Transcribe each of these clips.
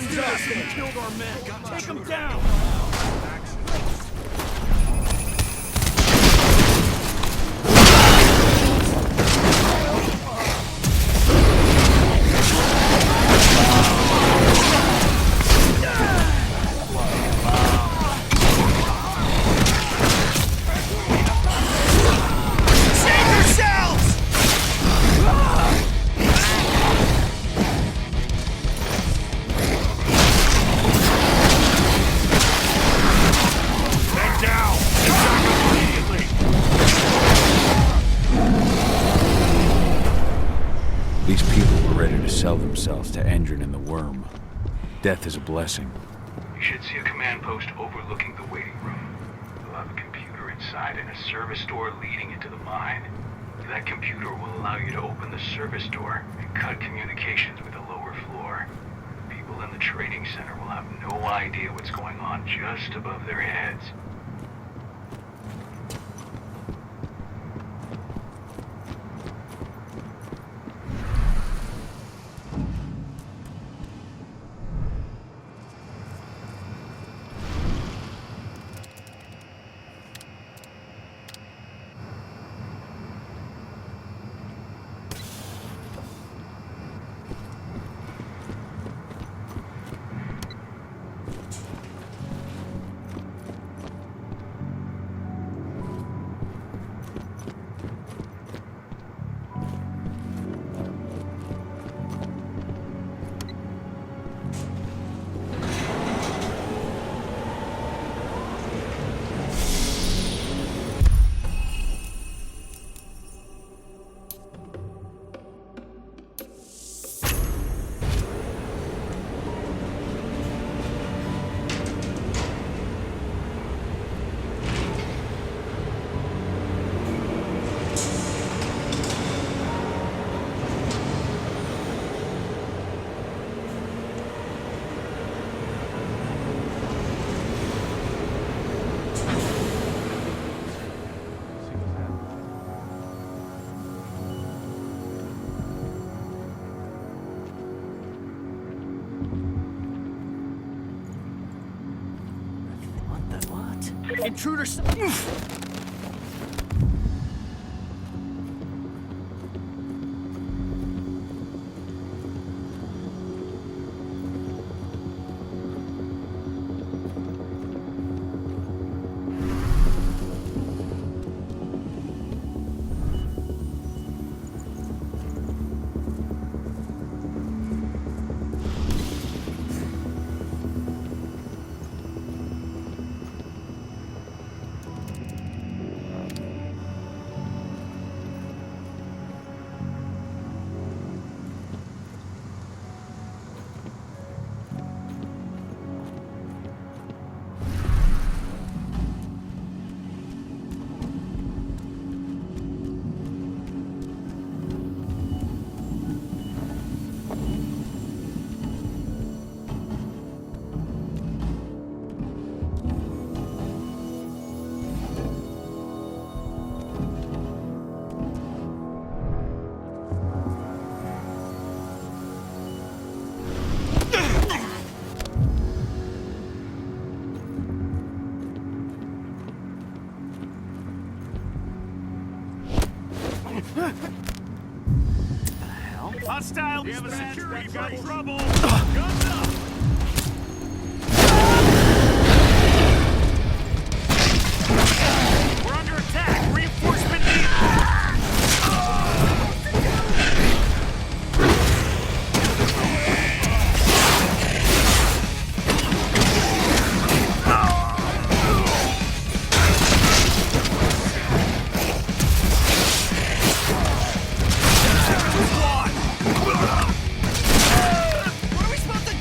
Guns up! He killed our men! Take him down! These people were ready to sell themselves to Endrin and the Worm. Death is a blessing. You should see a command post overlooking the waiting room. You'll have a computer inside and a service door leading into the mine. That computer will allow you to open the service door and cut communications with the lower floor. People in the training center will have no idea what's going on just above their heads. Intruders! Hostile! We have a security got trouble! Guns up! We're under attack! Reinforcement needed! What are we supposed to do?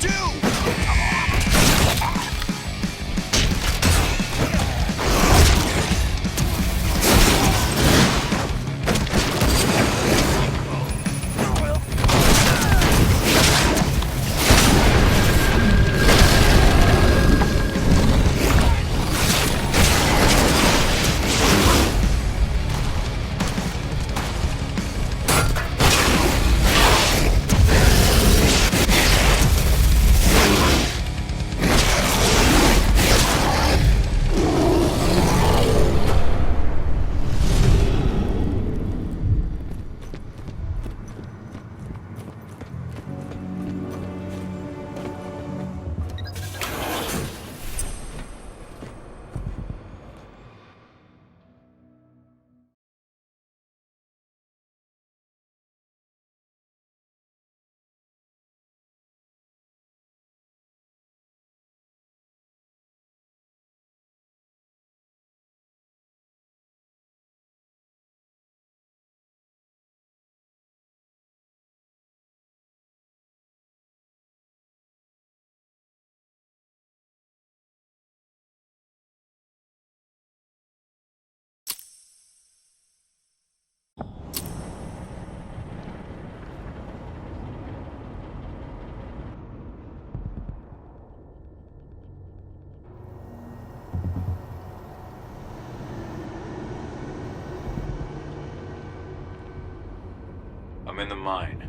in the mine.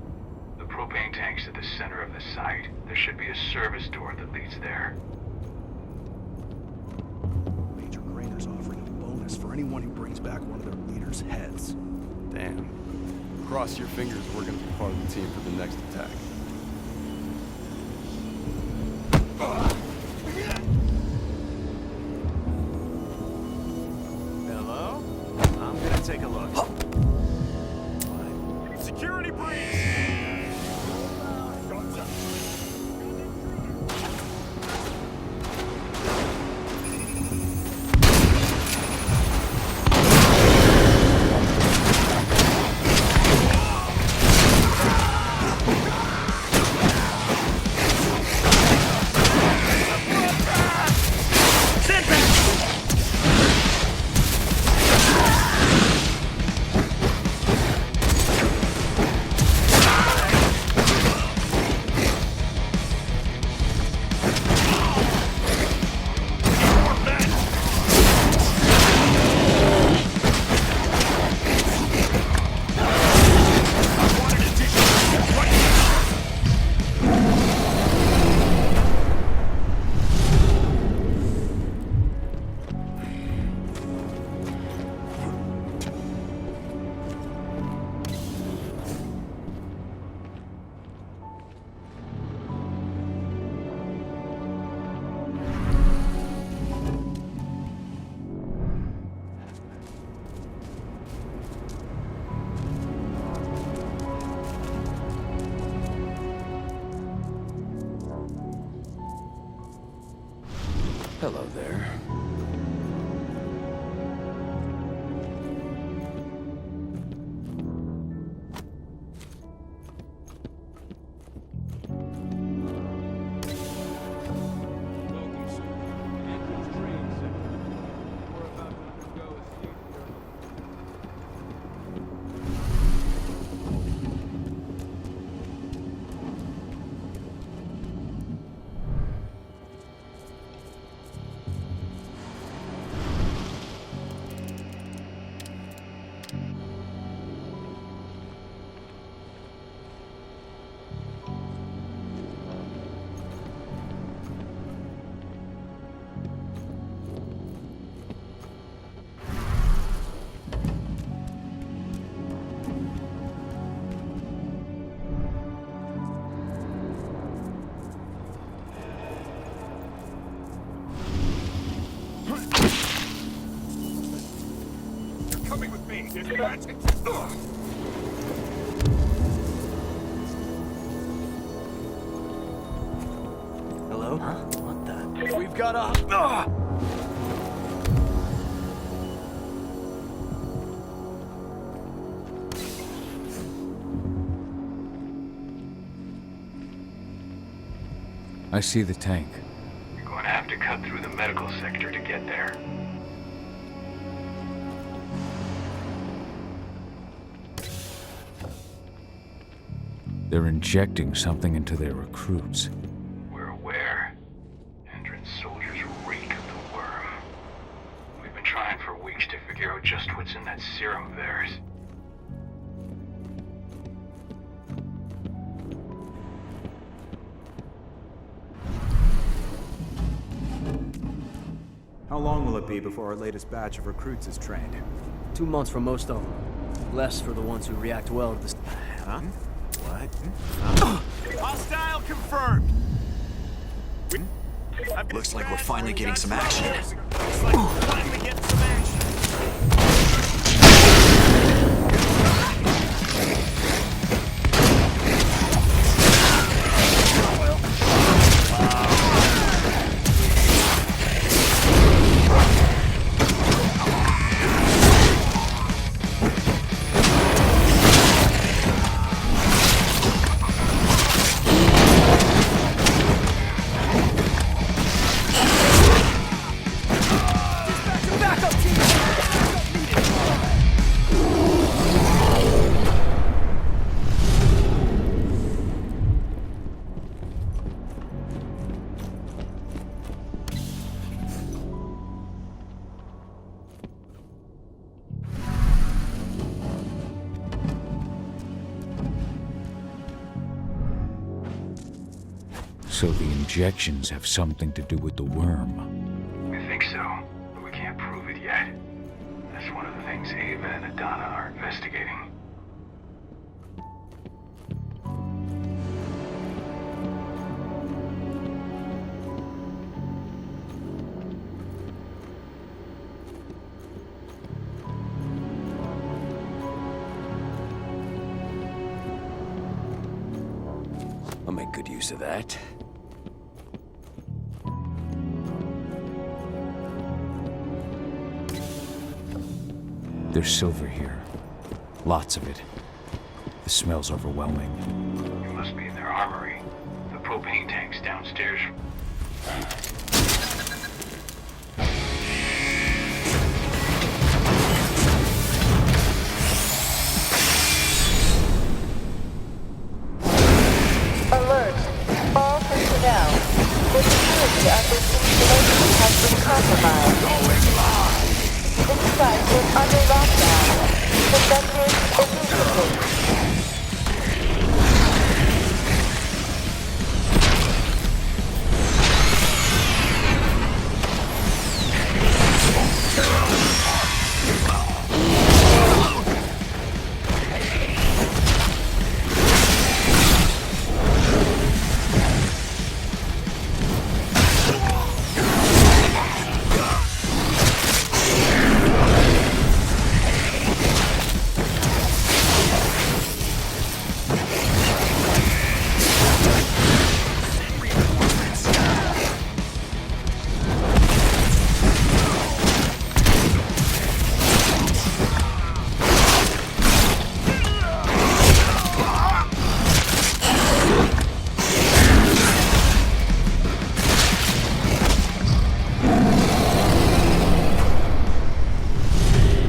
The propane tank's at the center of the site. There should be a service door that leads there. Major Grainer's offering a bonus for anyone who brings back one of their leaders' heads. Damn. Cross your fingers we're gonna be part of the team for the next attack. Hello? I'm gonna take a look. Security breach! Gotcha. Hello there. Coming with me. Hello? Huh? What the? We've got a... I see the tank. You're going to have to cut through the medical sector to get there. They're injecting something into their recruits. We're aware. Endron's soldiers reek of the worm. We've been trying for weeks to figure out just what's in that serum of theirs. How long will it be before our latest batch of recruits is trained? 2 months for most of them. Less for the ones who react well to this. Huh? What? Hostile confirmed. Looks like we're finally getting some action. Looks like we're finally getting some action. Backup team! Backup needed! So the injections have something to do with the worm. I think so, but we can't prove it yet. That's one of the things Ava and Adana are investigating. I'll make good use of that. There's silver here. Lots of it. The smell's overwhelming. It must be in their armory. The propane tank's downstairs. Alert! All personnel. The security of this installation has been compromised. This site is under lockdown. Defenders immediately.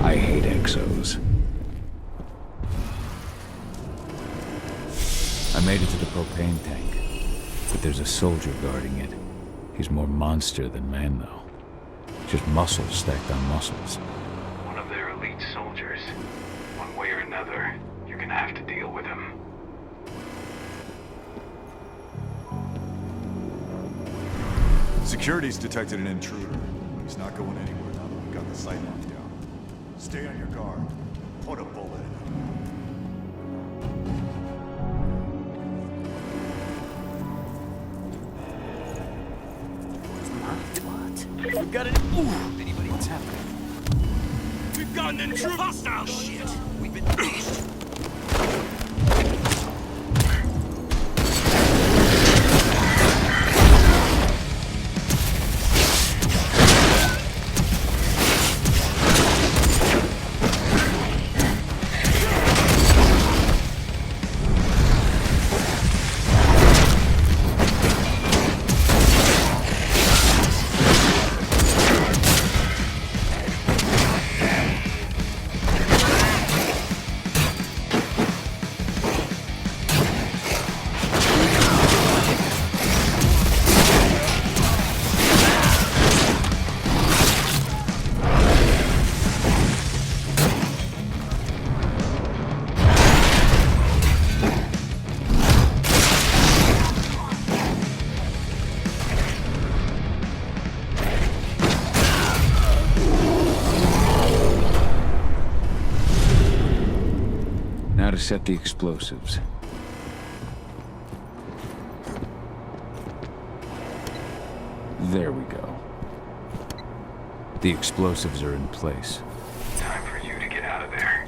I hate exos. I made it to the propane tank, but there's a soldier guarding it. He's more monster than man, though. Just muscles stacked on muscles. One of their elite soldiers. One way or another, you're gonna have to deal with him. Security's detected an intruder. He's not going anywhere now that we've got the site locked down. Stay on your guard. Put a bullet in him. We've got an... Ooh! Anybody? What's happening? We've got an intruder! Hostile! Shit! We've been... Now to set the explosives. There we go. The explosives are in place. Time for you to get out of there.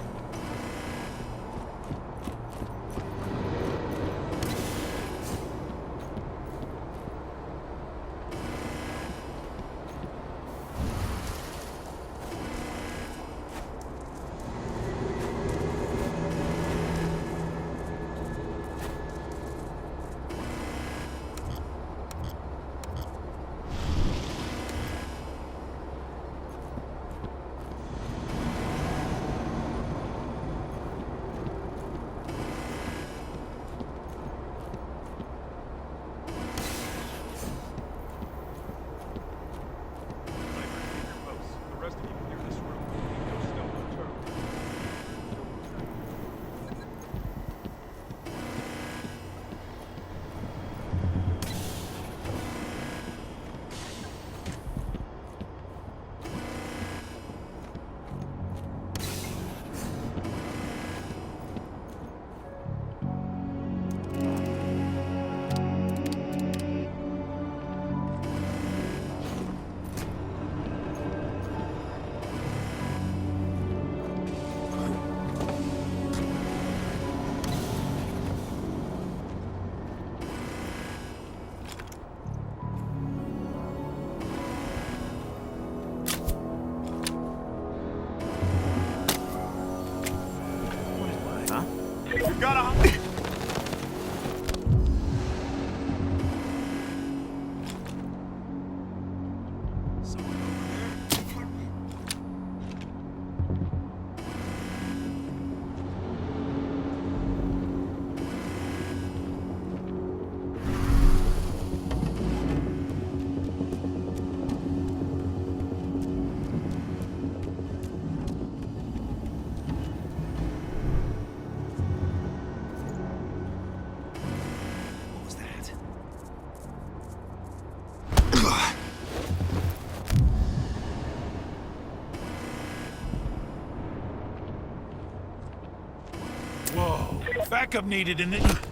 backup needed in the...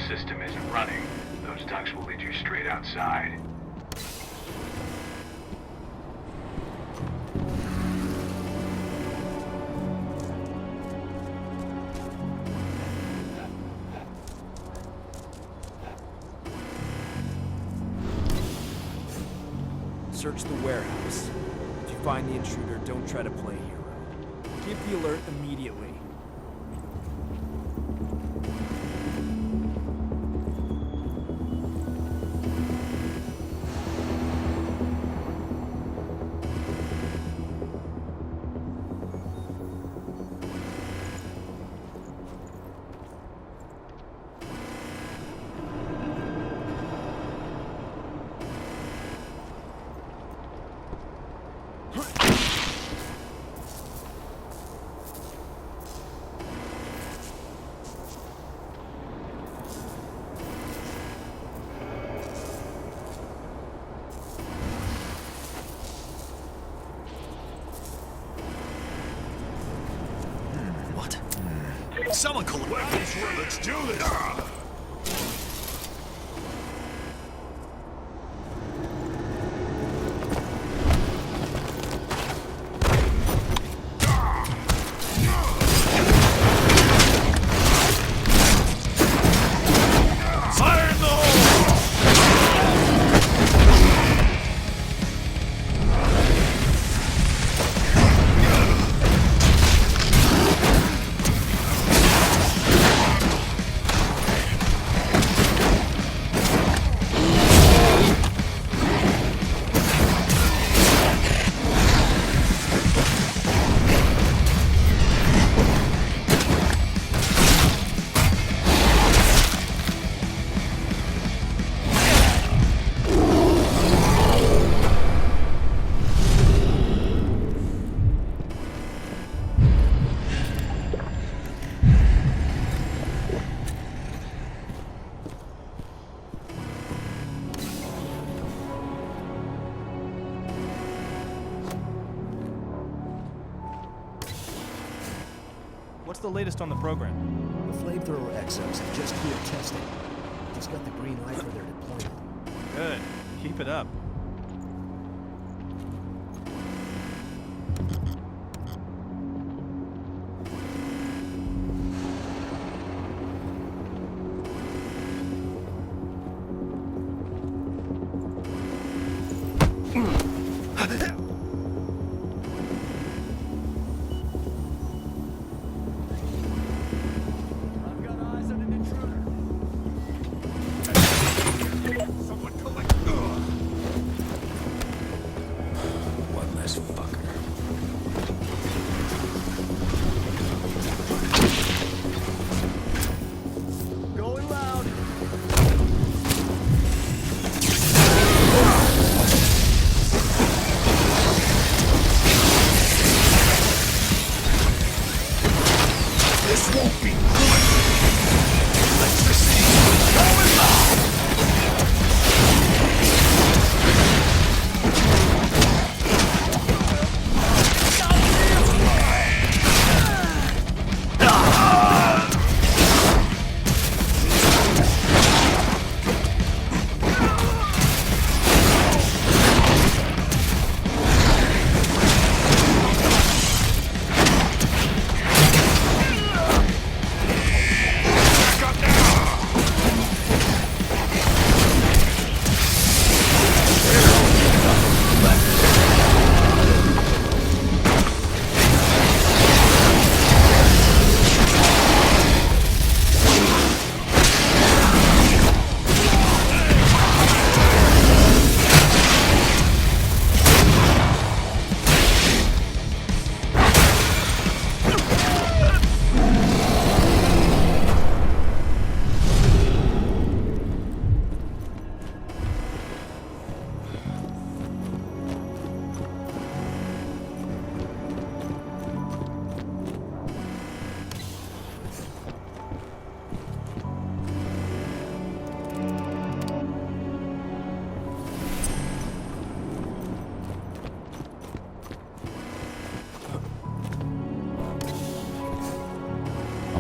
System isn't running, those ducts will lead you straight outside. Search the warehouse. If you find the intruder, don't try to play hero. Give the alert immediately. Someone call weapons. Let's do this. Fire in the hole! What's the latest on the program? The flamethrower exos have just cleared testing. Just got the green light for their deployment. Good. Keep it up.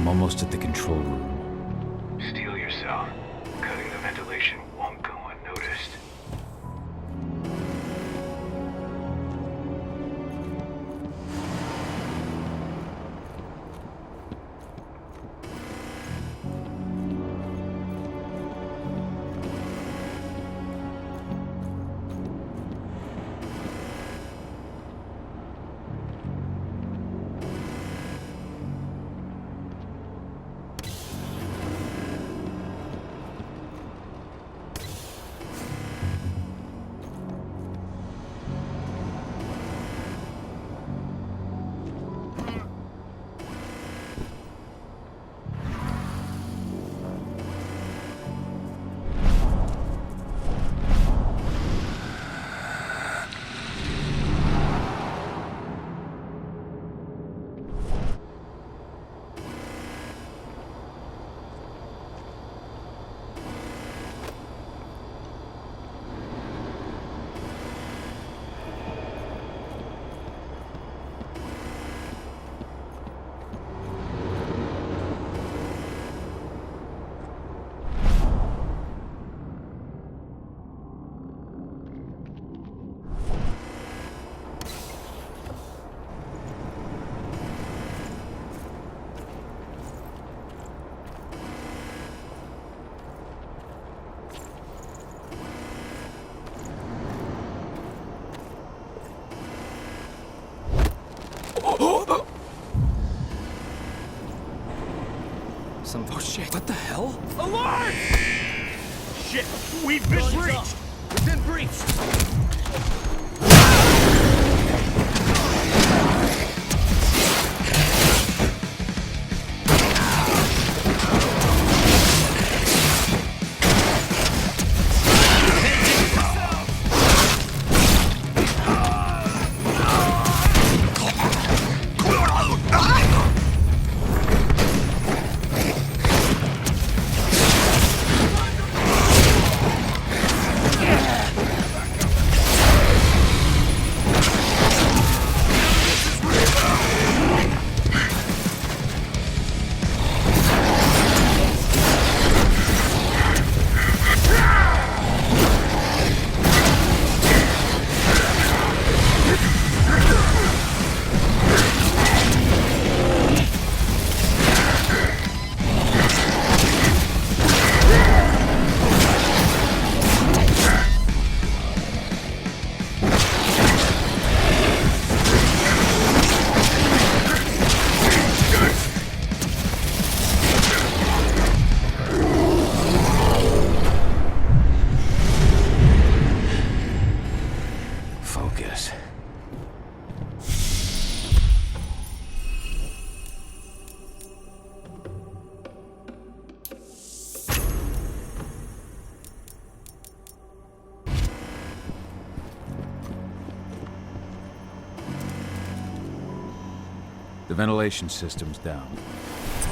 I'm almost at the control room. Steel yourself. Cutting the ventilation won't go unnoticed. Oh shit, what the hell? Alert! Shit, we've been breached! We've been breached! Focus. The ventilation system's down.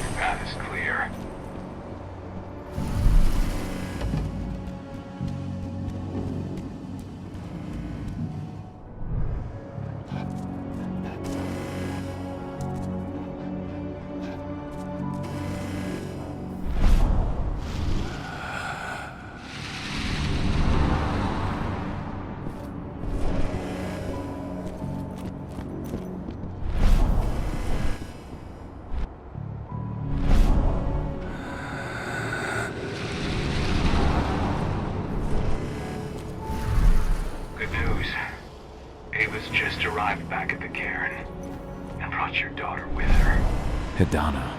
Your path is clear. Good news. Ava's just arrived back at the cairn and brought your daughter with her. Hidana.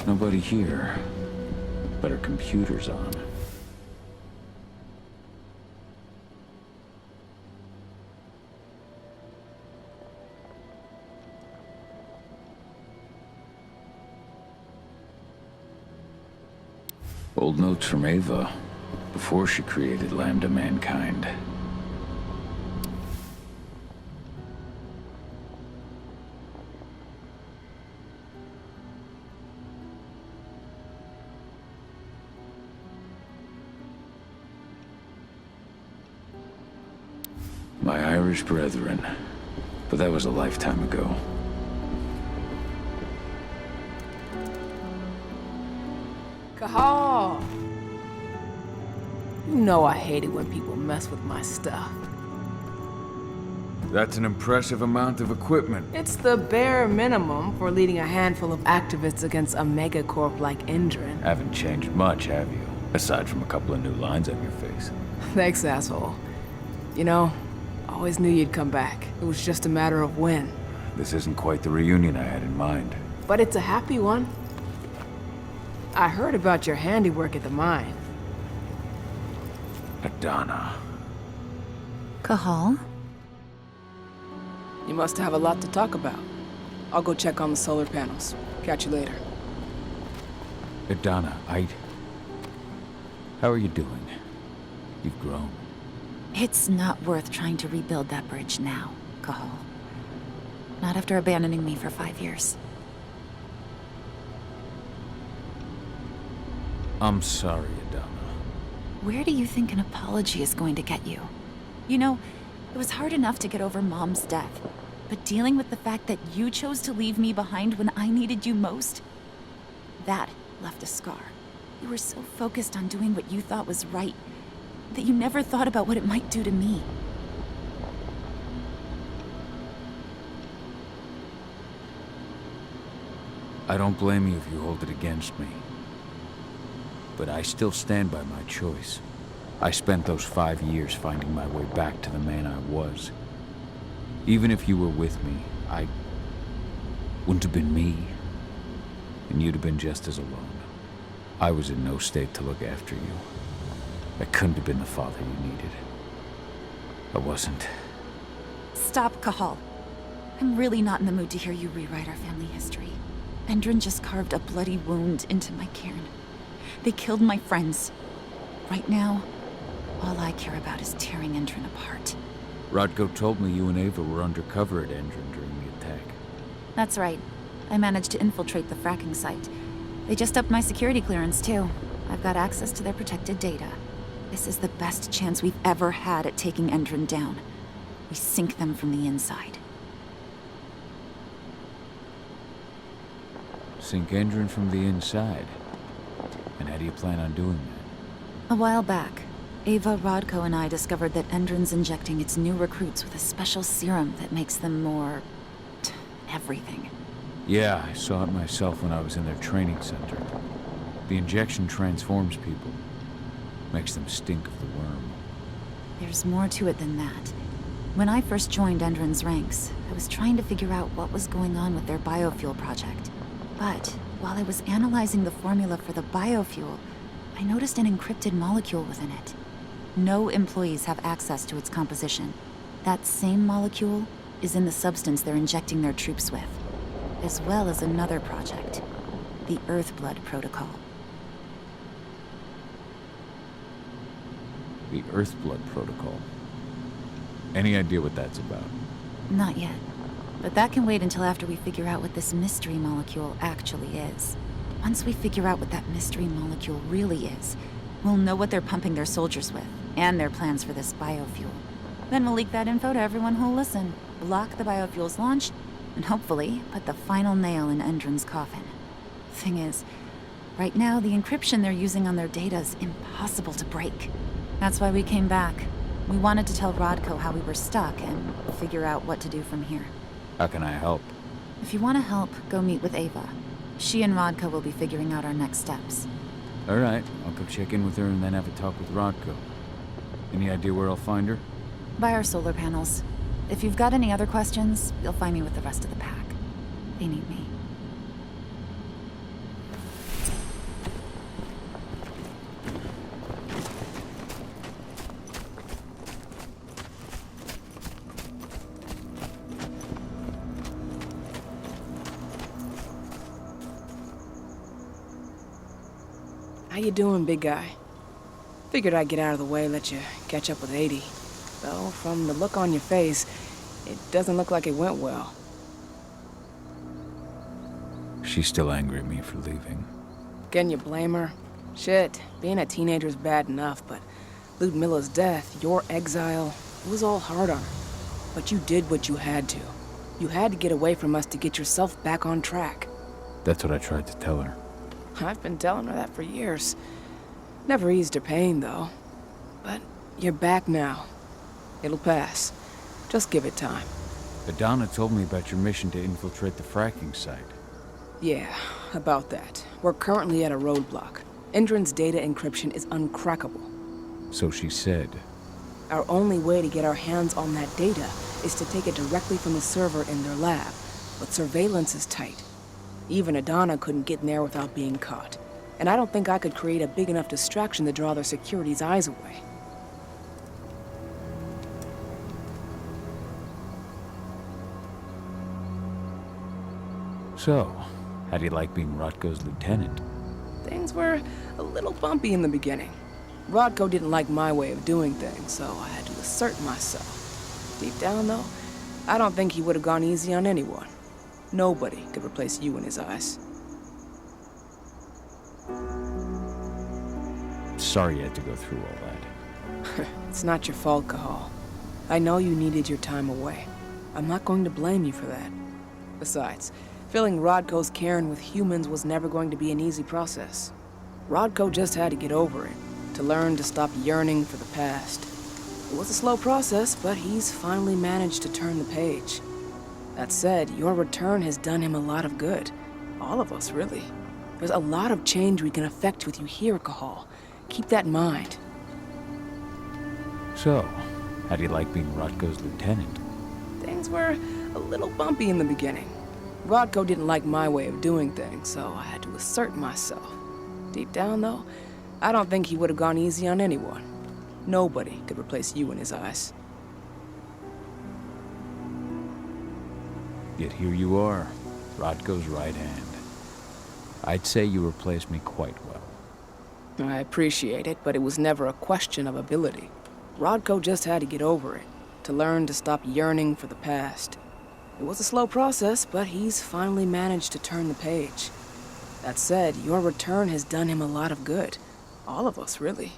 Nobody here. But her computer's on. Old notes from Ava, before she created Lambda Mankind. My Irish brethren, but that was a lifetime ago. Cahal! You know I hate it when people mess with my stuff. That's an impressive amount of equipment. It's the bare minimum for leading a handful of activists against a megacorp like Endrin. Haven't changed much, have you? Aside from a couple of new lines on your face. Thanks, asshole. You know, I always knew you'd come back. It was just a matter of when. This isn't quite the reunion I had in mind. But it's a happy one. I heard about your handiwork at the mine. Adana. Cahal? You must have a lot to talk about. I'll go check on the solar panels. Catch you later. Adana, how are you doing? You've grown. It's not worth trying to rebuild that bridge now, Cahal. Not after abandoning me for 5 years. I'm sorry, Adana. Where do you think an apology is going to get you? You know, it was hard enough to get over Mom's death, but dealing with the fact that you chose to leave me behind when I needed you most, that left a scar. You were so focused on doing what you thought was right, that you never thought about what it might do to me. I don't blame you if you hold it against me. But I still stand by my choice. I spent those 5 years finding my way back to the man I was. Even if you were with me, I wouldn't have been me. And you'd have been just as alone. I was in no state to look after you. I couldn't have been the father you needed. I wasn't. Stop, Cahal. I'm really not in the mood to hear you rewrite our family history. Endrin just carved a bloody wound into my cairn. They killed my friends. Right now, all I care about is tearing Endrin apart. Rodko told me you and Ava were undercover at Endrin during the attack. That's right. I managed to infiltrate the fracking site. They just upped my security clearance, too. I've got access to their protected data. This is the best chance we've ever had at taking Endrin down. We sink them from the inside. Sink Endrin from the inside? And how do you plan on doing that? A while back, Ava, Rodko, and I discovered that Endrin's injecting its new recruits with a special serum that makes them more... everything. Yeah, I saw it myself when I was in their training center. The injection transforms people. Makes them stink of the worm. There's more to it than that. When I first joined Endrin's ranks, I was trying to figure out what was going on with their biofuel project. But while I was analyzing the formula for the biofuel, I noticed an encrypted molecule within it. No employees have access to its composition. That same molecule is in the substance they're injecting their troops with, as well as another project, the Earthblood protocol. The Earthblood protocol. Any idea what that's about? Not yet. But that can wait until after we figure out what this mystery molecule actually is. Once we figure out what that mystery molecule really is, we'll know what they're pumping their soldiers with, and their plans for this biofuel. Then we'll leak that info to everyone who'll listen, block the biofuel's launch, and hopefully put the final nail in Endrin's coffin. Thing is, right now the encryption they're using on their data is impossible to break. That's why we came back. We wanted to tell Rodko how we were stuck and figure out what to do from here. How can I help? If you want to help, go meet with Ava. She and Rodko will be figuring out our next steps. All right, I'll go check in with her and then have a talk with Rodko. Any idea where I'll find her? By our solar panels. If you've got any other questions, you'll find me with the rest of the pack. They need me. How you doing, big guy? Figured I'd get out of the way, let you catch up with 80. Though, from the look on your face, it doesn't look like it went well. She's still angry at me for leaving. Can you blame her? Shit, being a teenager's bad enough, but Ludmilla's death, your exile, it was all hard on her. But you did what you had to. You had to get away from us to get yourself back on track. That's what I tried to tell her. I've been telling her that for years. Never eased her pain, though. But you're back now. It'll pass. Just give it time. Adana told me about your mission to infiltrate the fracking site. Yeah, about that. We're currently at a roadblock. Endron's data encryption is uncrackable. So she said. Our only way to get our hands on that data is to take it directly from the server in their lab. But surveillance is tight. Even Adana couldn't get in there without being caught. And I don't think I could create a big enough distraction to draw their security's eyes away. So, how do you like being Rotko's lieutenant? Things were a little bumpy in the beginning. Rodko didn't like my way of doing things, so I had to assert myself. Deep down, though, I don't think he would have gone easy on anyone. Nobody could replace you in his eyes. Sorry you had to go through all that. It's not your fault, Cahal. I know you needed your time away. I'm not going to blame you for that. Besides, filling Rodko's cairn with humans was never going to be an easy process. Rodko just had to get over it, to learn to stop yearning for the past. It was a slow process, but he's finally managed to turn the page. That said, your return has done him a lot of good. All of us, really. There's a lot of change we can effect with you here, Cahal. Keep that in mind. So, how do you like being Rotko's lieutenant? Things were a little bumpy in the beginning. Rodko didn't like my way of doing things, so I had to assert myself. Deep down, though, I don't think he would have gone easy on anyone. Nobody could replace you in his eyes. Yet here you are, Rotko's right hand. I'd say you replaced me quite well. I appreciate it, but it was never a question of ability. Rodko just had to get over it, to learn to stop yearning for the past. It was a slow process, but he's finally managed to turn the page. That said, your return has done him a lot of good. All of us, really.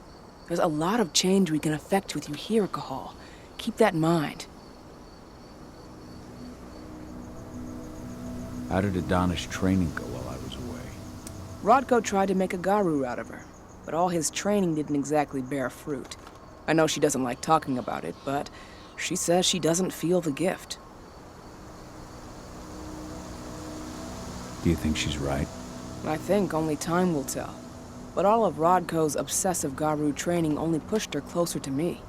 There's a lot of change we can effect with you here, Cahal. Keep that in mind. How did Adana's training go while I was away? Rodko tried to make a Garu out of her, but all his training didn't exactly bear fruit. I know she doesn't like talking about it, but she says she doesn't feel the gift. Do you think she's right? I think only time will tell. But all of Rodko's obsessive Garu training only pushed her closer to me.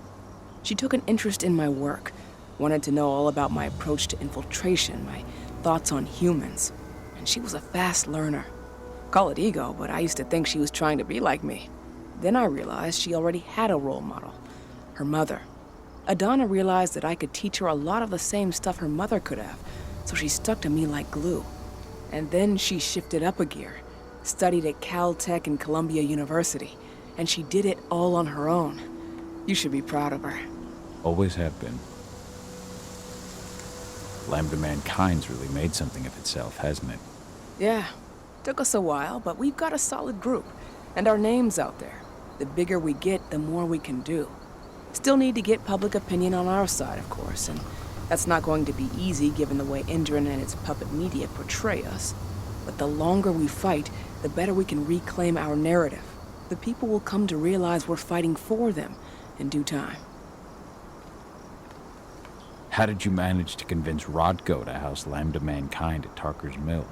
She took an interest in my work, wanted to know all about my approach to infiltration, my thoughts on humans, and she was a fast learner. Call it ego, but I used to think she was trying to be like me. Then I realized she already had a role model, her mother. Adana realized that I could teach her a lot of the same stuff her mother could have, so she stuck to me like glue. And then she shifted up a gear, studied at Caltech and Columbia University, and she did it all on her own. You should be proud of her. Always have been. Lambda Mankind's really made something of itself, hasn't it? Yeah. Took us a while, but we've got a solid group, and our name's out there. The bigger we get, the more we can do. Still need to get public opinion on our side, of course, and that's not going to be easy given the way Endron and its puppet media portray us. But the longer we fight, the better we can reclaim our narrative. The people will come to realize we're fighting for them in due time. How did you manage to convince Rodko to house Lambda Mankind at Tarker's Mill?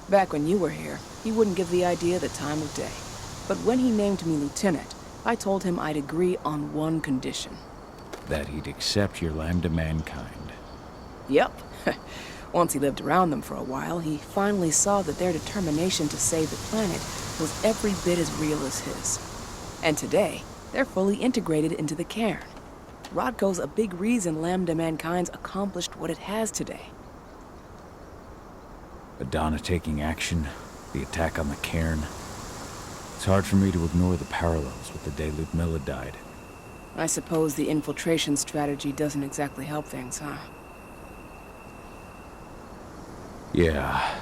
Back when you were here, he wouldn't give the idea the time of day. But when he named me lieutenant, I told him I'd agree on one condition. That he'd accept your Lambda Mankind. Yep. Once he lived around them for a while, he finally saw that their determination to save the planet was every bit as real as his. And today, they're fully integrated into the cairn. Rodko's a big reason Lambda Mankind's accomplished what it has today. Adana taking action, the attack on the cairn. It's hard for me to ignore the parallels with the day Ludmilla died. I suppose the infiltration strategy doesn't exactly help things, huh? Yeah.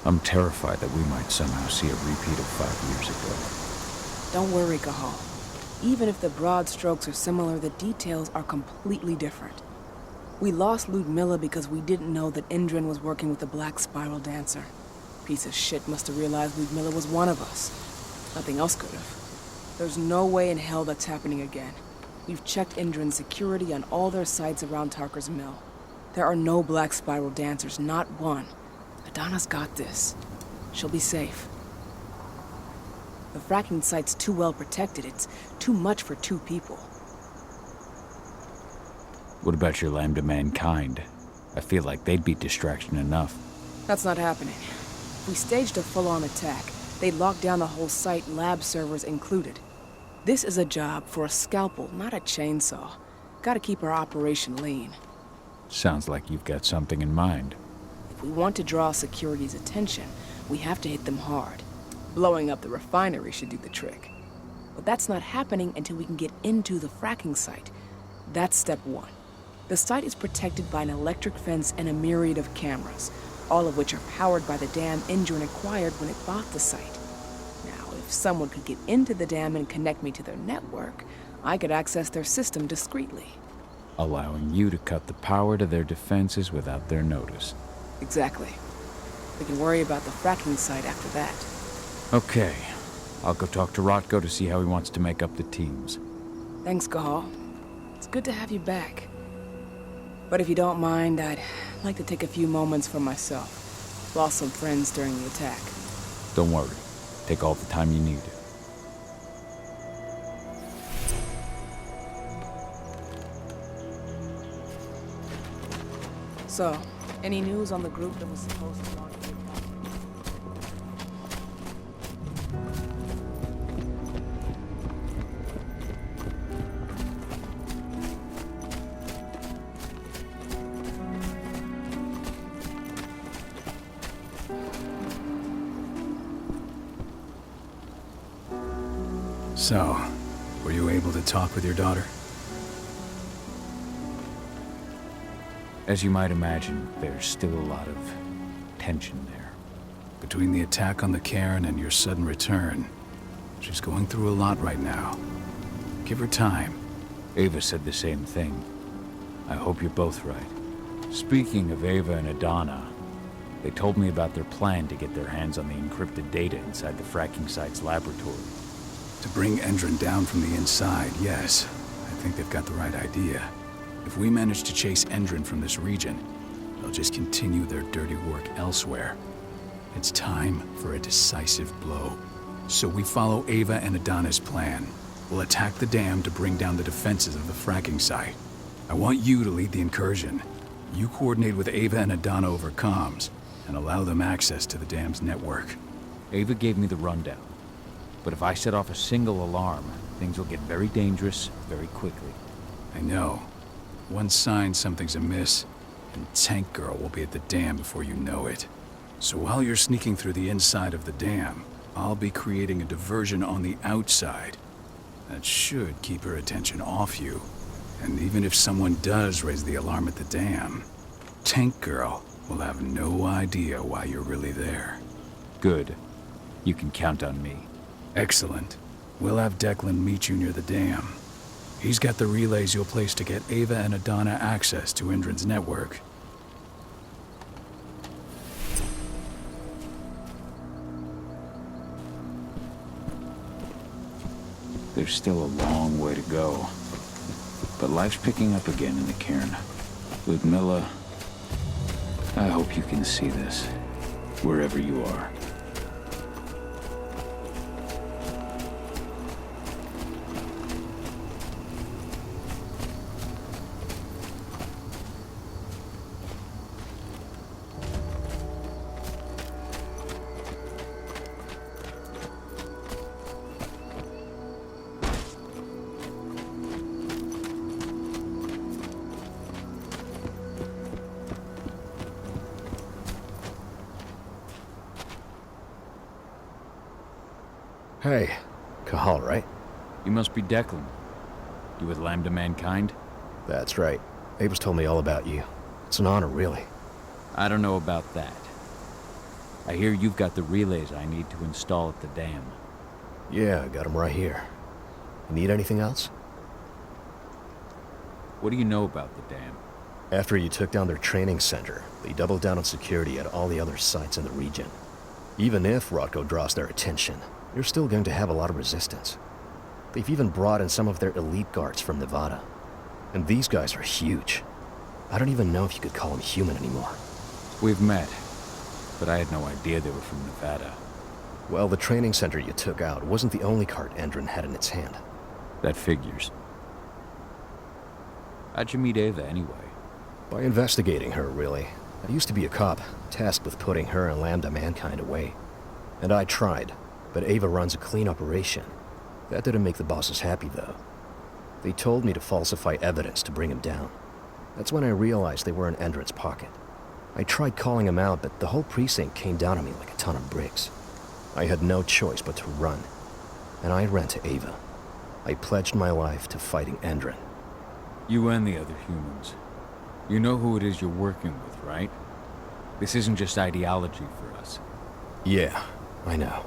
I'm terrified that we might somehow see a repeat of 5 years ago. Don't worry, Cahal. Even if the broad strokes are similar, the details are completely different. We lost Ludmilla because we didn't know that Indran was working with the Black Spiral Dancer. Piece of shit must have realized Ludmilla was one of us. Nothing else could have. There's no way in hell that's happening again. We've checked Indran's security on all their sites around Tarker's Mill. There are no Black Spiral Dancers, not one. Adana's got this. She'll be safe. The fracking site's too well protected. It's too much for 2 people. What about your Lambda Mankind? I feel like they'd be distraction enough. That's not happening. If we staged a full-on attack, they'd lock down the whole site, lab servers included. This is a job for a scalpel, not a chainsaw. Gotta keep our operation lean. Sounds like you've got something in mind. If we want to draw security's attention, we have to hit them hard. Blowing up the refinery should do the trick. But that's not happening until we can get into the fracking site. That's step 1. The site is protected by an electric fence and a myriad of cameras, all of which are powered by the dam Indran acquired when it bought the site. Now, if someone could get into the dam and connect me to their network, I could access their system discreetly. Allowing you to cut the power to their defenses without their notice. Exactly. We can worry about the fracking site after that. Okay. I'll go talk to Rotko to see how he wants to make up the teams. Thanks, Cahal. It's good to have you back. But if you don't mind, I'd like to take a few moments for myself. Lost some friends during the attack. Don't worry. Take all the time you need. So, any news on the group that was supposed to launch the attack? So, were you able to talk with your daughter? As you might imagine, there's still a lot of tension there. Between the attack on the cairn and your sudden return, she's going through a lot right now. Give her time. Ava said the same thing. I hope you're both right. Speaking of Ava and Adana, they told me about their plan to get their hands on the encrypted data inside the fracking site's laboratory. To bring Endron down from the inside, yes. I think they've got the right idea. If we manage to chase Endron from this region, they'll just continue their dirty work elsewhere. It's time for a decisive blow. So we follow Ava and Adana's plan. We'll attack the dam to bring down the defenses of the fracking site. I want you to lead the incursion. You coordinate with Ava and Adana over comms, and allow them access to the dam's network. Ava gave me the rundown. But if I set off a single alarm, things will get very dangerous very quickly. I know. One sign something's amiss, and Tank Girl will be at the dam before you know it. So while you're sneaking through the inside of the dam, I'll be creating a diversion on the outside. That should keep her attention off you. And even if someone does raise the alarm at the dam, Tank Girl will have no idea why you're really there. Good. You can count on me. Excellent. We'll have Declan meet you near the dam. He's got the relays you'll place to get Ava and Adana access to Indran's network. There's still a long way to go. But life's picking up again in the cairn. Ludmilla, I hope you can see this, wherever you are. Hey, Cahal, right? You must be Declan. You with Lambda Mankind? That's right. Ava's told me all about you. It's an honor, really. I don't know about that. I hear you've got the relays I need to install at the dam. Yeah, I got them right here. You need anything else? What do you know about the dam? After you took down their training center, they doubled down on security at all the other sites in the region. Even if Rodko draws their attention, you're still going to have a lot of resistance. They've even brought in some of their elite guards from Nevada. And these guys are huge. I don't even know if you could call them human anymore. We've met, but I had no idea they were from Nevada. Well, the training center you took out wasn't the only card Endron had in its hand. That figures. How'd you meet Ava anyway? By investigating her, really. I used to be a cop, tasked with putting her and Lambda Mankind away. And I tried, but Ava runs a clean operation. That didn't make the bosses happy, though. They told me to falsify evidence to bring him down. That's when I realized they were in Endron's pocket. I tried calling him out, but the whole precinct came down on me like a ton of bricks. I had no choice but to run. And I ran to Ava. I pledged my life to fighting Endron. You and the other humans. You know who it is you're working with, right? This isn't just ideology for us. Yeah, I know.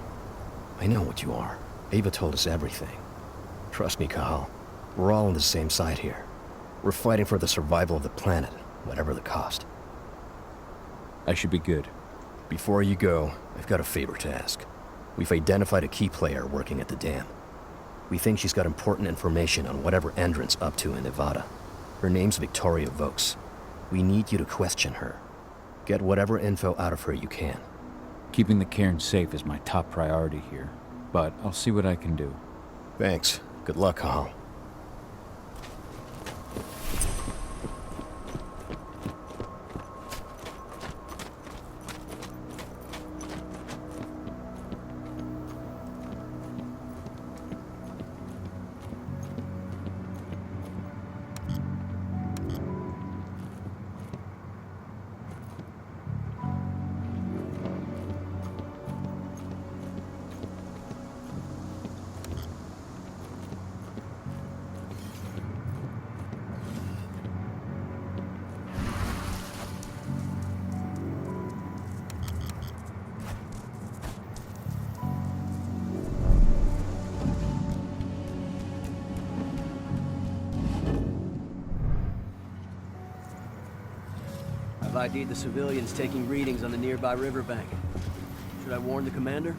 I know what you are. Ava told us everything. Trust me, Cahal. We're all on the same side here. We're fighting for the survival of the planet, whatever the cost. I should be good. Before you go, I've got a favor to ask. We've identified a key player working at the dam. We think she's got important information on whatever Endron's up to in Nevada. Her name's Victoria Vokes. We need you to question her. Get whatever info out of her you can. Keeping the cairn safe is my top priority here, but I'll see what I can do. Thanks. Good luck, Cahal. I've ID'd the civilians taking readings on the nearby riverbank. Should I warn the commander?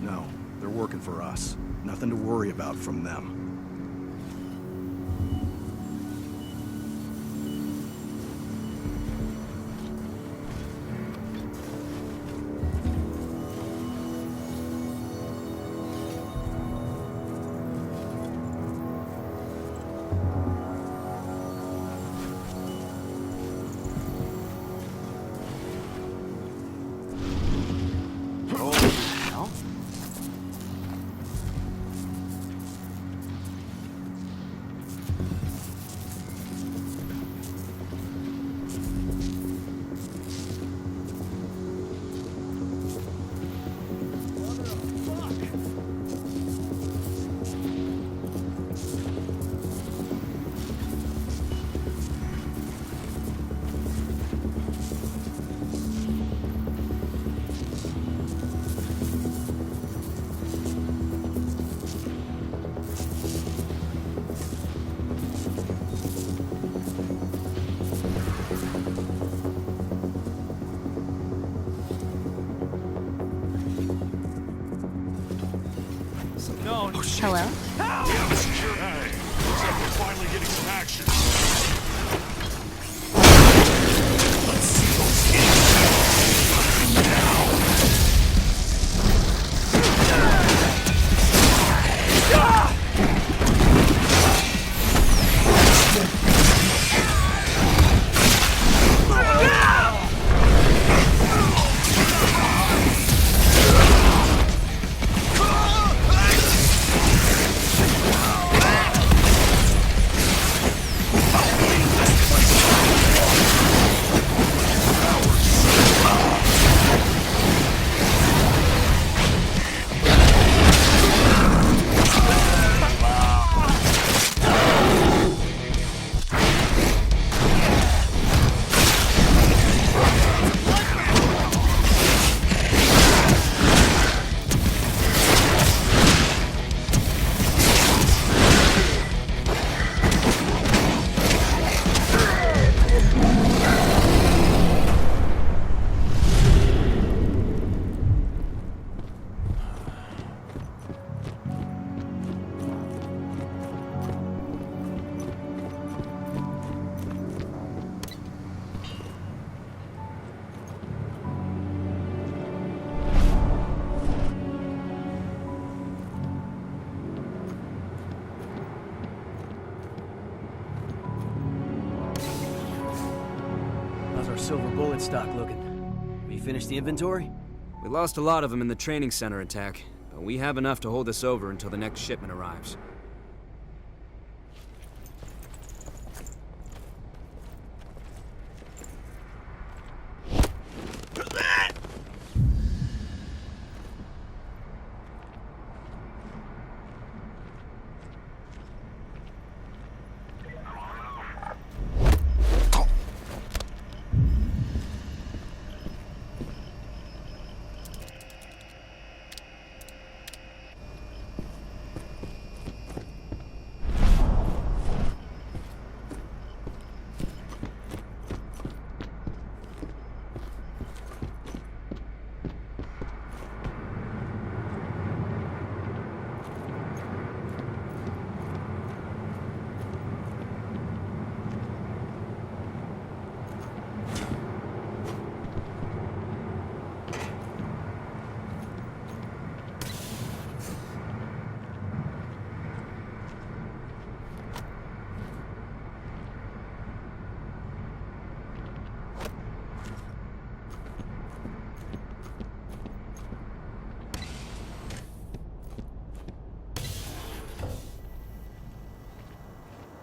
No, they're working for us. Nothing to worry about from them. Hello? Yeah, messenger. Hey, looks like we're finally getting some action. Let's see those idiots now. our silver bullet stock looking? We finished the inventory? We lost a lot of them in the training center attack, but we have enough to hold us over until the next shipment arrives.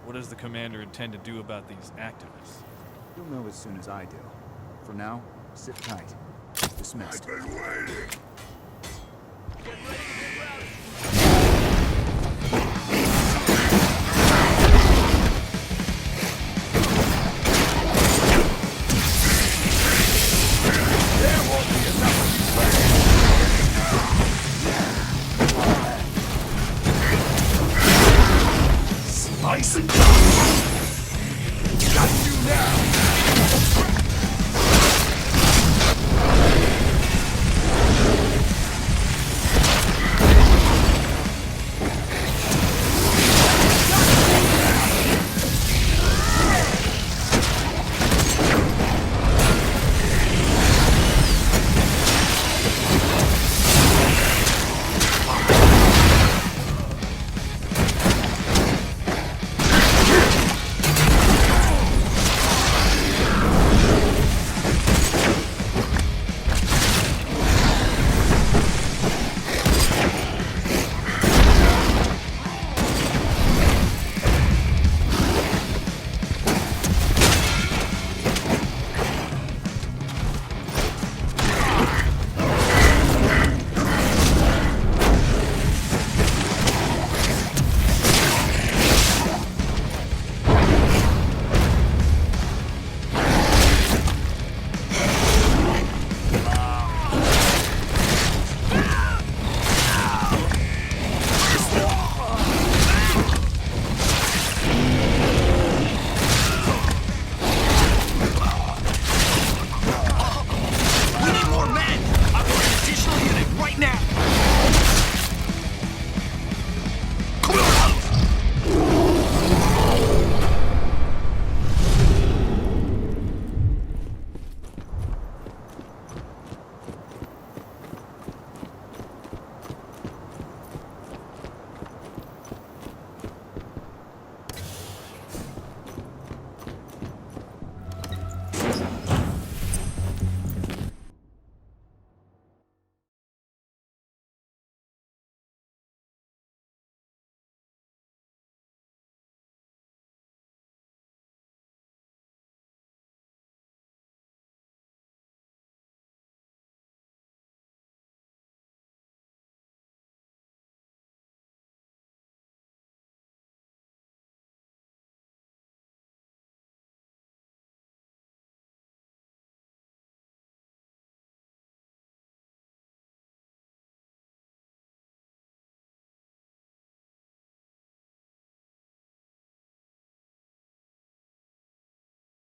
What does the commander intend to do about these activists? You'll know as soon as I do. For now, sit tight. Dismissed. I've been waiting. Get ready to